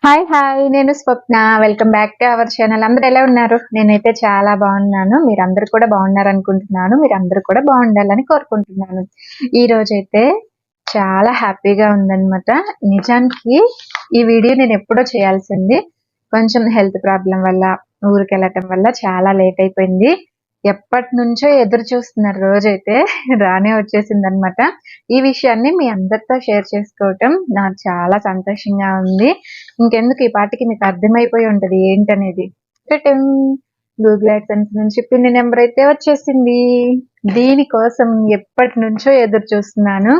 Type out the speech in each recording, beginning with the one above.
Hi నేను Swapna. Welcome back to our channel. అందరూ ఎలా ఉన్నారు? నేనైతే చాలా బాగున్నాను. మీరందరూ కూడా బాగున్నారు అనుకుంటున్నాను. మీరందరూ కూడా బాగుండాలని కోరుకుంటున్నాను. ఈ రోజైతే చాలా హ్యాపీగా ఉందన్నమాట. నిజానికి ఈ వీడియో నేను ఎప్పుడో చేయాల్సింది. కొంచెం హెల్త్ ప్రాబ్లం వల్ల ఊరికెళ్ళటం వల్ల చాలా లేట్ అయిపోయింది. ఎప్పటి నుంచో ఎదురు చూస్తున్నారు రోజైతే రానే వచ్చేసిందన్నమాట. ఈ విషయాన్ని మీ అందరితో షేర్ చేసుకోవటం నాకు చాలా సంతోషంగా ఉంది. ఇంకెందుకు ఈ పాటికి మీకు అర్థమైపోయి ఉంటది ఏంటనేది. గూగుల్ యాడ్సెన్స్ నుంచి పిన్ నెంబర్ అయితే వచ్చేసింది. దీనికోసం ఎప్పటి నుంచో ఎదురు చూస్తున్నాను.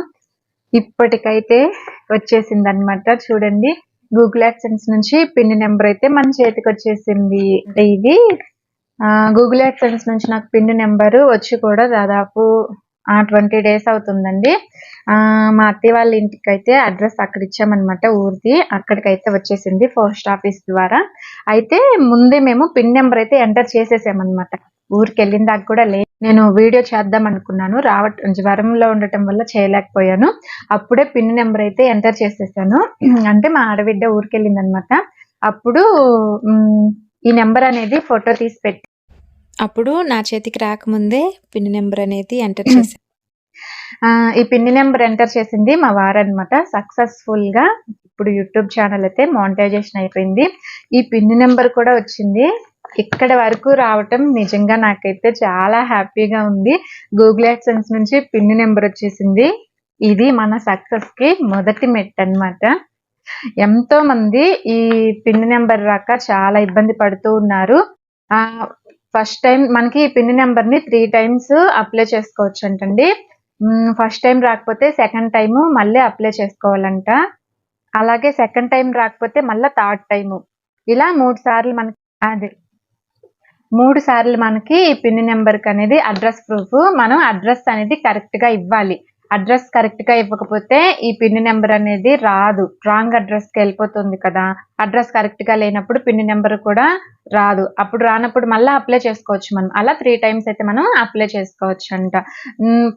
ఇప్పటికైతే వచ్చేసింది అనమాట. చూడండి, గూగుల్ యాడ్సెన్స్ నుంచి పిన్ నెంబర్ అయితే మన చేతికి వచ్చేసింది. అంటే ఇది గూగుల్ యాడ్సెన్స్ నుంచి నాకు పిన్ నెంబరు వచ్చి కూడా దాదాపు 20 days అవుతుందండి. మా అత్తయ్య వాళ్ళ ఇంటికి అయితే అడ్రస్ అక్కడ ఇచ్చామన్నమాట, ఊరిది. అక్కడికైతే వచ్చేసింది పోస్ట్ ఆఫీస్ ద్వారా. అయితే ముందే మేము పిన్ నెంబర్ అయితే ఎంటర్ చేసేసామన్నమాట. ఊరికి వెళ్ళిన దాకా కూడా నేను వీడియో చేద్దాం అనుకున్నాను, జ్వరంలో ఉండటం వల్ల చేయలేకపోయాను. అప్పుడే పిన్ నెంబర్ అయితే ఎంటర్ చేసేసాను. అంటే మా ఆడబిడ్డ ఊరికి వెళ్ళిందనమాట. అప్పుడు ఈ నెంబర్ అనేది ఫోటో తీసి పెట్టి అప్పుడు నా చేతికి రాకముందే పిన్ నెంబర్ అనేది ఎంటర్ చేశాను. ఈ పిన్ నెంబర్ ఎంటర్ చేసింది మా వారనమాట. సక్సెస్ఫుల్ గా ఇప్పుడు యూట్యూబ్ ఛానల్ అయితే మానిటైజేషన్ అయిపోయింది. ఈ పిన్ నెంబర్ కూడా వచ్చింది. ఇక్కడ వరకు రావటం నిజంగా నాకైతే చాలా హ్యాపీగా ఉంది. గూగుల్ యాడ్సెన్స్ నుంచి పిన్ నెంబర్ వచ్చేసింది. ఇది మన సక్సెస్ కి మొదటి మెట్ అన్నమాట. ఎంతో మంది ఈ పిన్ నెంబర్ రాక చాలా ఇబ్బంది పడుతూ ఉన్నారు. ఫస్ట్ టైం మనకి ఈ పిన్ నెంబర్ ని 3 times అప్లై చేసుకోవచ్చు అంటండి. ఫస్ట్ టైం రాకపోతే సెకండ్ టైము మళ్ళీ అప్లై చేసుకోవాలంట. అలాగే సెకండ్ టైం రాకపోతే మళ్ళీ థర్డ్ టైము, ఇలా 3 సార్లు మనకి 3 సార్లు మనకి ఈ పిన్ నెంబర్కి అనేది అడ్రస్ ప్రూఫ్. మనం అడ్రస్ అనేది కరెక్ట్ గా ఇవ్వాలి. అడ్రస్ కరెక్ట్ గా ఇవ్వకపోతే ఈ పిన్ నెంబర్ అనేది రాదు. రాంగ్ అడ్రస్ కి వెళ్ళిపోతుంది కదా. అడ్రస్ కరెక్ట్ గా లేనప్పుడు పిన్ నెంబర్ కూడా రాదు. అప్పుడు రానప్పుడు మళ్ళీ అప్లై చేసుకోవచ్చు మనం. అలా 3 times అయితే మనం అప్లై చేసుకోవచ్చు అంట.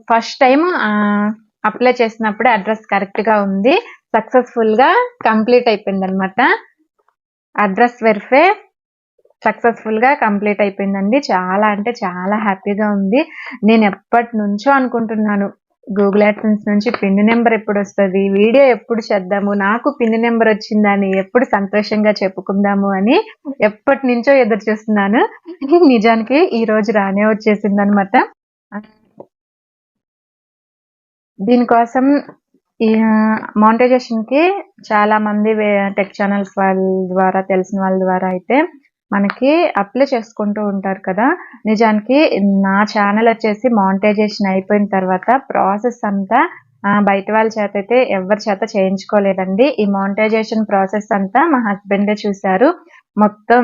ఫస్ట్ టైం అప్లై చేసినప్పుడు అడ్రస్ కరెక్ట్ గా ఉంది. సక్సెస్ఫుల్ గా కంప్లీట్ అయిపోయింది అనమాట. అడ్రస్ వెరిఫై సక్సెస్ఫుల్ గా కంప్లీట్ అయిపోయిందండి. చాలా అంటే చాలా హ్యాపీగా ఉంది. నేను ఎప్పటి నుంచో అనుకుంటున్నాను, గూగుల్ యాడ్సెన్స్ నుంచి పిన్ నెంబర్ ఎప్పుడు వస్తుంది, వీడియో ఎప్పుడు చేద్దాము, నాకు పిన్ నెంబర్ వచ్చిందని ఎప్పుడు సంతోషంగా చెప్పుకుందాము అని ఎప్పటి నుంచో ఎదురు చూస్తున్నాను. నిజానికి ఈ రోజు రానే వచ్చేసింది అనమాట. దీనికోసం ఈ మానిటైజేషన్ కి చాలా మంది టెక్ ఛానల్స్ వాళ్ళ ద్వారా, తెలిసిన వాళ్ళ ద్వారా అయితే మనకి అప్లై చేసుకుంటూ ఉంటారు కదా. నిజానికి నా ఛానల్ వచ్చేసి మానిటైజేషన్ అయిపోయిన తర్వాత ప్రాసెస్ అంతా బయట వాళ్ళ చేత అయితే ఎవరి చేత చేయించుకోలేదండి. ఈ మానిటైజేషన్ ప్రాసెస్ అంతా మా హస్బెండే చూశారు మొత్తం.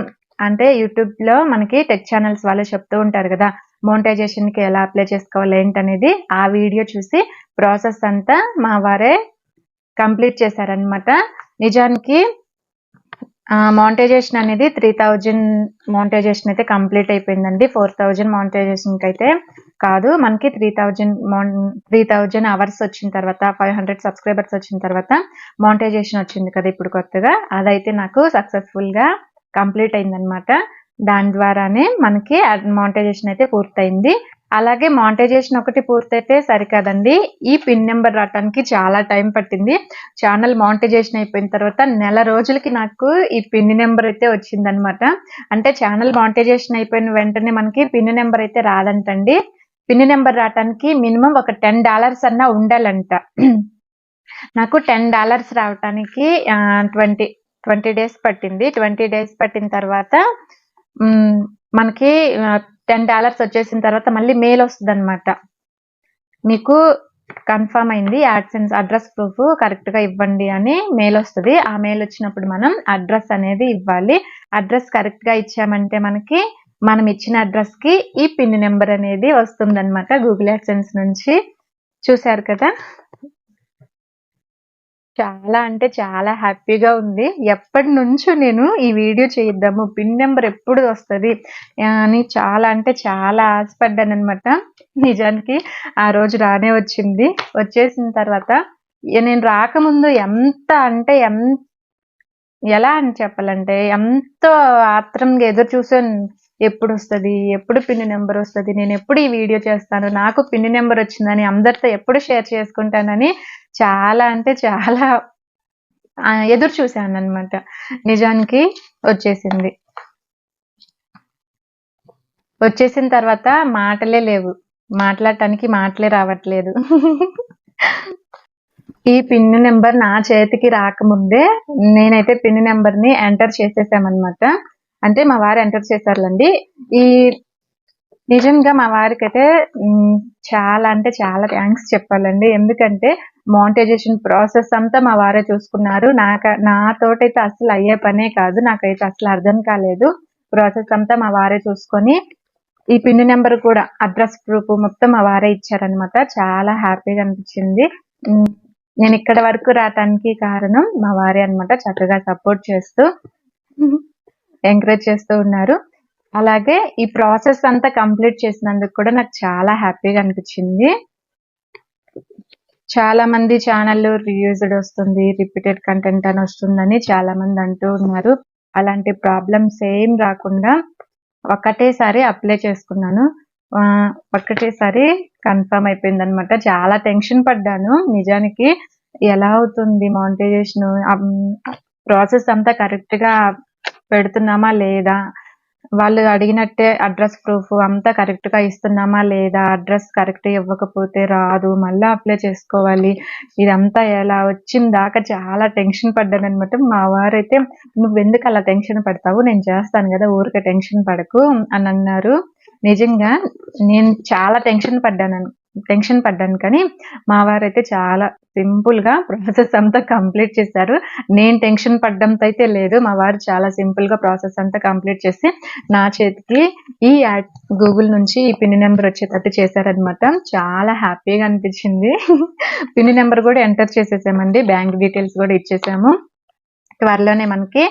అంటే యూట్యూబ్ లో మనకి టెక్ ఛానల్స్ వాళ్ళు చెప్తూ ఉంటారు కదా, మానిటైజేషన్ కి ఎలా అప్లై చేసుకోవాలి ఏంటనేది. ఆ వీడియో చూసి ప్రాసెస్ అంతా మా వారే కంప్లీట్ చేశారనమాట. నిజానికి మానిటైజేషన్ అనేది 3000 మానిటైజేషన్ అయితే కంప్లీట్ అయిపోయిందండి. 4000 మానిటైజేషన్ కి అయితే కాదు, మనకి 3000 అవర్స్ వచ్చిన తర్వాత 500 సబ్స్క్రైబర్స్ వచ్చిన తర్వాత మానిటైజేషన్ వచ్చింది కదా ఇప్పుడు కొత్తగా. అదైతే నాకు సక్సెస్ఫుల్ గా కంప్లీట్ అయిందనమాట. దాని ద్వారానే మనకి మానిటైజేషన్ అయితే పూర్తయింది. అలాగే మానిటైజేషన్ ఒకటి పూర్తయితే సరికాదండి, ఈ పిన్ నెంబర్ రావడానికి చాలా టైం పట్టింది. ఛానల్ మానిటైజేషన్ అయిపోయిన తర్వాత నెల రోజులకి నాకు ఈ పిన్ నెంబర్ అయితే వచ్చిందనమాట. అంటే ఛానల్ మానిటైజేషన్ అయిపోయిన వెంటనే మనకి పిన్ నెంబర్ అయితే రాదంటండి. పిన్ నెంబర్ రావడానికి మినిమం ఒక $10 అన్నా ఉండాలంట. నాకు $10 రావటానికి 20 days పట్టింది. 20 days పట్టిన తర్వాత మనకి $10 వచ్చేసిన తర్వాత మళ్ళీ మెయిల్ వస్తుంది అనమాట, మీకు కన్ఫర్మ్ అయింది, యాడ్సెన్స్ అడ్రస్ ప్రూఫ్ కరెక్ట్ గా ఇవ్వండి అని మెయిల్ వస్తుంది. ఆ మెయిల్ వచ్చినప్పుడు మనం అడ్రస్ అనేది ఇవ్వాలి. అడ్రస్ కరెక్ట్ గా ఇచ్చామంటే మనకి మనం ఇచ్చిన అడ్రస్ కి ఈ పిన్ నెంబర్ అనేది వస్తుంది అనమాట గూగుల్ యాడ్సెన్స్ నుంచి. చూశారు కదా, చాలా అంటే చాలా హ్యాపీగా ఉంది. ఎప్పటి నుంచో నేను ఈ వీడియో చేద్దాము, పిన్ నెంబర్ ఎప్పుడు వస్తుంది అని చాలా అంటే చాలా ఆశపడ్డాను అనమాట. నిజానికి ఆ రోజు రానే వచ్చింది. వచ్చేసిన తర్వాత నేను రాకముందు ఎంత అంటే ఎలా అని చెప్పాలంటే ఎంతో ఆత్రంగా ఎదురు చూసాను. ఎప్పుడు వస్తది, ఎప్పుడు పిన్ నెంబర్ వస్తది, నేను ఎప్పుడు ఈ వీడియో చేస్తాను, నాకు పిన్ నెంబర్ వచ్చిందని అందరితో ఎప్పుడు షేర్ చేసుకుంటానని చాలా అంటే చాలా ఎదురు చూశాను అనమాట. నిజానికి వచ్చేసింది. వచ్చేసిన తర్వాత మాటలే లేవు, మాట్లాడటానికి మాటలే రావట్లేదు. ఈ పిన్ నెంబర్ నా చేతికి రాకముందే నేనైతే పిన్ నెంబర్ ని ఎంటర్ చేసేసామన్నమాట. అంటే మా వారు ఎంటర్ చేశారులండి. ఈ నిజంగా మా వారికైతే చాలా అంటే చాలా థ్యాంక్స్ చెప్పాలండి. ఎందుకంటే మానిటైజేషన్ ప్రాసెస్ అంతా మా వారే చూసుకున్నారు. నాతోటైతే అసలు అయ్యే పనే కాదు. నాకైతే అసలు అర్థం కాలేదు. ప్రాసెస్ అంతా మా వారే చూసుకొని ఈ పిన్ నెంబర్ కూడా అడ్రస్ ప్రూఫ్ మొత్తం మా వారే ఇచ్చారనమాట. చాలా హ్యాపీగా అనిపించింది. నేను ఇక్కడ వరకు రావటానికి కారణం మా వారే అన్నమాట. చక్కగా సపోర్ట్ చేస్తూ ఎంకరేజ్ చేస్తూ ఉన్నారు. అలాగే ఈ ప్రాసెస్ అంతా కంప్లీట్ చేసినందుకు కూడా నాకు చాలా హ్యాపీగా అనిపించింది. చాలా మంది ఛానల్ రియూజ్డ్ వస్తుంది, రిపీటెడ్ కంటెంట్ అని వస్తుందని చాలా మంది అంటూ ఉన్నారు. అలాంటి ప్రాబ్లమ్స్ ఏం రాకుండా ఒకటేసారి అప్లై చేసుకున్నాను. ఒక్కటేసారి కన్ఫర్మ్ అయిపోయింది అనమాట. చాలా టెన్షన్ పడ్డాను. నిజానికి ఎలా అవుతుంది మానిటైజేషన్, ప్రాసెస్ అంతా కరెక్ట్ గా పెడుతున్నామా లేదా, వాళ్ళు అడిగినట్టే అడ్రస్ ప్రూఫ్ అంతా కరెక్ట్ గా ఇస్తున్నామా లేదా, అడ్రస్ కరెక్ట్ ఇవ్వకపోతే రాదు, మళ్ళీ అప్లై చేసుకోవాలి, ఇదంతా ఎలా వచ్చిన దాకా చాలా టెన్షన్ పడ్డాను అనమాట. మా వారైతే నువ్వెందుకు అలా టెన్షన్ పడతావు, నేను చేస్తాను కదా, ఊరికే టెన్షన్ పడకు అని అన్నారు. నిజంగా నేను చాలా టెన్షన్ పడ్డాను కానీ మా వారైతే చాలా సింపుల్ గా ప్రాసెస్ అంతా కంప్లీట్ చేశారు. నేను టెన్షన్ పడ్డంతో అయితే లేదు. మా వారు చాలా సింపుల్ గా ప్రాసెస్ అంతా కంప్లీట్ చేసి నా చేతికి ఈ గూగుల్ నుంచి ఈ పిన్ నెంబర్ వచ్చేటట్టు చేశారనమాట. చాలా హ్యాపీగా అనిపించింది. పిన్ నెంబర్ కూడా ఎంటర్ చేసేసామండి. బ్యాంక్ డీటెయిల్స్ కూడా ఇచ్చేసాము. త్వరలోనే మనకి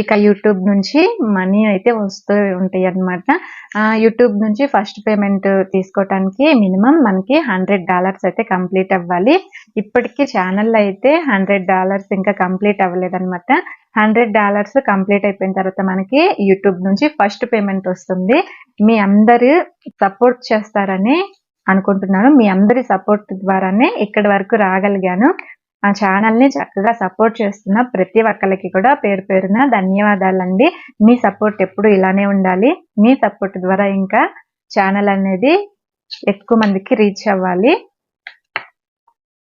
ఇక యూట్యూబ్ నుంచి మనీ అయితే వస్తూ ఉంటాయి అన్నమాట. యూట్యూబ్ నుంచి ఫస్ట్ పేమెంట్ తీసుకోవటానికి మినిమం మనకి $100 అయితే కంప్లీట్ అవ్వాలి. ఇప్పటికీ ఛానల్లో అయితే $100 ఇంకా కంప్లీట్ అవ్వలేదన్నమాట. $100 కంప్లీట్ అయిపోయిన తర్వాత మనకి యూట్యూబ్ నుంచి ఫస్ట్ పేమెంట్ వస్తుంది. మీ అందరు సపోర్ట్ చేస్తారని అనుకుంటున్నాను. మీ అందరి సపోర్ట్ ద్వారానే ఇక్కడి వరకు రాగలిగాను. ఆ ఛానల్ ని చక్కగా సపోర్ట్ చేస్తున్న ప్రతి ఒక్కరికి కూడా పేరు పేరున ధన్యవాదాలండి. మీ సపోర్ట్ ఎప్పుడు ఇలానే ఉండాలి. మీ సపోర్ట్ ద్వారా ఇంకా ఛానల్ అనేది ఎక్కువ మందికి రీచ్ అవ్వాలి.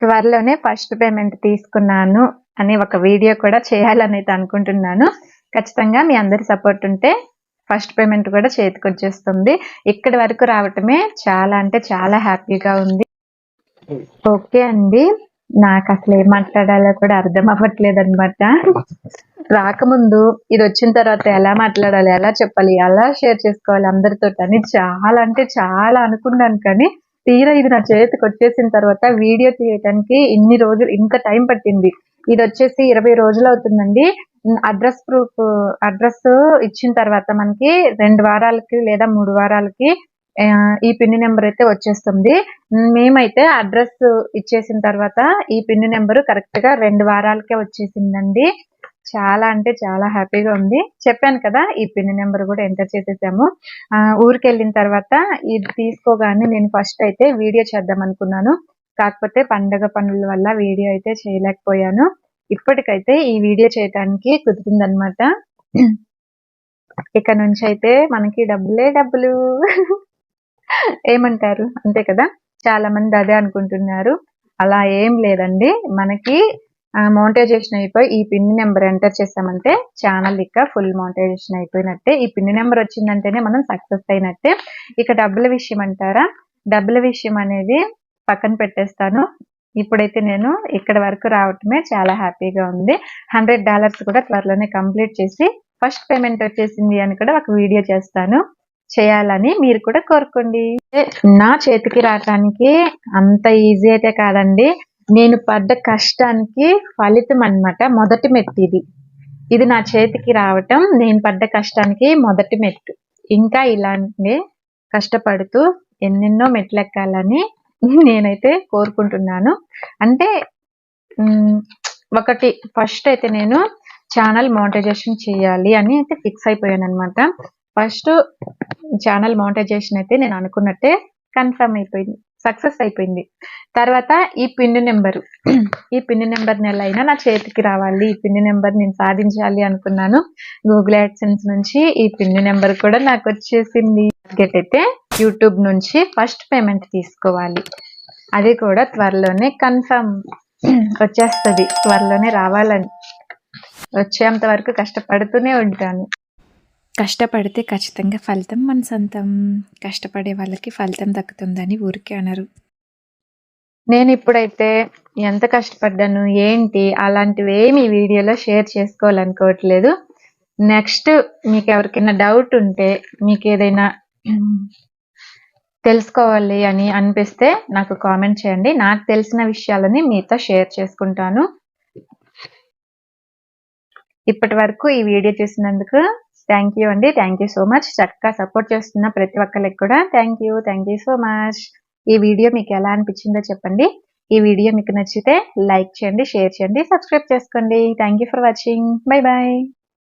త్వరలోనే ఫస్ట్ పేమెంట్ తీసుకున్నాను అని ఒక వీడియో కూడా చేయాలని అయితే అనుకుంటున్నాను. ఖచ్చితంగా మీ అందరి సపోర్ట్ ఉంటే ఫస్ట్ పేమెంట్ కూడా చేతికి వచ్చేస్తుంది. ఇక్కడి వరకు రావటమే చాలా అంటే చాలా హ్యాపీగా ఉంది. ఓకే అండి, నాకు అసలు ఏం మాట్లాడాలో కూడా అర్థం అవ్వట్లేదు అనమాట. రాకముందు ఇది వచ్చిన తర్వాత ఎలా మాట్లాడాలి, ఎలా చెప్పాలి, ఎలా షేర్ చేసుకోవాలి అందరితో అని చాలా అంటే చాలా అనుకున్నాను. కానీ తీరా ఇది నా చేతికి వచ్చేసిన తర్వాత వీడియో తీయటానికి ఇన్ని రోజులు ఇంత టైం పట్టింది. ఇది వచ్చేసి 20 రోజులు అవుతుందండి. అడ్రస్ ప్రూఫ్ అడ్రస్ ఇచ్చిన తర్వాత మనకి 2 వారాలకి లేదా 3 వారాలకి ఈ పిన్ నెంబర్ అయితే వచ్చేస్తుంది. మేమైతే అడ్రస్ ఇచ్చేసిన తర్వాత ఈ పిన్ నెంబర్ కరెక్ట్ గా 2 వారాలకే వచ్చేసిందండి. చాలా అంటే చాలా హ్యాపీగా ఉంది. చెప్పాను కదా, ఈ పిన్ నెంబర్ కూడా ఎంటర్ చేసేసాము. ఊరికి వెళ్ళిన తర్వాత ఇది తీసుకోగానే నేను ఫస్ట్ అయితే వీడియో చేద్దాం అనుకున్నాను. కాకపోతే పండగ పనుల వల్ల వీడియో అయితే చేయలేకపోయాను. ఇప్పటికైతే ఈ వీడియో చేయటానికి కుదిరిందనమాట. ఇక నుంచి అయితే మనకి డబ్బులు ఏమంటారు, అంతే కదా, చాలా మంది అదే అనుకుంటున్నారు. అలా ఏం లేదండి. మనకి మోనిటైజేషన్ అయిపోయి ఈ పిన్ నెంబర్ ఎంటర్ చేసామంటే ఛానల్ ఇక ఫుల్ మోనిటైజేషన్ అయిపోయినట్టే. ఈ పిన్ నెంబర్ వచ్చిందంటేనే మనం సక్సెస్ అయినట్టే. ఇక డబ్బుల విషయం అంటారా, డబ్బుల విషయం అనేది పక్కన పెట్టేస్తాను. ఇప్పుడైతే నేను ఇక్కడ వరకు రావటమే చాలా హ్యాపీగా ఉంది. $100 కూడా త్వరలోనే కంప్లీట్ చేసి ఫస్ట్ పేమెంట్ వచ్చేసింది అని కూడా ఒక వీడియో చేయాలని మీరు కూడా కోరుకోండి. నా చేతికి రావటానికి అంత ఈజీ అయితే కాదండి. నేను పడ్డ కష్టానికి ఫలితం అన్నమాట. మొదటి మెట్టు ఇది నా చేతికి రావటం నేను పడ్డ కష్టానికి మొదటి మెట్టు. ఇంకా ఇలాంటి కష్టపడుతూ ఎన్నెన్నో మెట్లు ఎక్కాలని నేనైతే కోరుకుంటున్నాను. అంటే ఒకటి ఫస్ట్ అయితే నేను ఛానల్ మోనటైజేషన్ చేయాలి అని అయితే ఫిక్స్ అయిపోయాను అనమాట. ఫస్ట్ ఛానల్ మోనటైజేషన్ అయితే నేను అనుకున్నట్టే కన్ఫర్మ్ అయిపోయింది, సక్సెస్ అయిపోయింది. తర్వాత ఈ పిన్ నెంబర్ ఈ పిన్ నెంబర్ నెల అయినా నా చేతికి రావాలి, ఈ పిన్ నెంబర్ నేను సాధించాలి అనుకున్నాను. గూగుల్ యాడ్సెన్స్ నుంచి ఈ పిన్ నెంబర్ కూడా నాకు వచ్చేసింది. టార్గెట్ అయితే యూట్యూబ్ నుంచి ఫస్ట్ పేమెంట్ తీసుకోవాలి, అది కూడా త్వరలోనే కన్ఫర్మ్ వచ్చేస్తుంది, త్వరలోనే రావాలని. వచ్చేంత వరకు కష్టపడుతూనే ఉంటాను. కష్టపడితే ఖచ్చితంగా ఫలితం మన సొంతం. కష్టపడే వాళ్ళకి ఫలితం దక్కుతుందని ఊరికే అనరు. నేను ఇప్పుడైతే ఎంత కష్టపడ్డాను ఏంటి అలాంటివి ఏమి ఈ వీడియోలో షేర్ చేసుకోవాలనుకోవట్లేదు. నెక్స్ట్ మీకు ఎవరికైనా డౌట్ ఉంటే, మీకు ఏదైనా తెలుసుకోవాలి అని అనిపిస్తే నాకు కామెంట్ చేయండి. నాకు తెలిసిన విషయాలని మీతో షేర్ చేసుకుంటాను. ఇప్పటి వరకు ఈ వీడియో చూసినందుకు థ్యాంక్ యూ అండి. Thank you so much. చక్కగా సపోర్ట్ చేస్తున్న ప్రతి ఒక్కరికి కూడా థ్యాంక్ యూ సో మచ్. ఈ వీడియో మీకు ఎలా అనిపించిందో చెప్పండి. ఈ వీడియో మీకు నచ్చితే లైక్ చేయండి, షేర్ చేయండి, సబ్స్క్రైబ్ చేసుకోండి. Thank you for watching. Bye bye.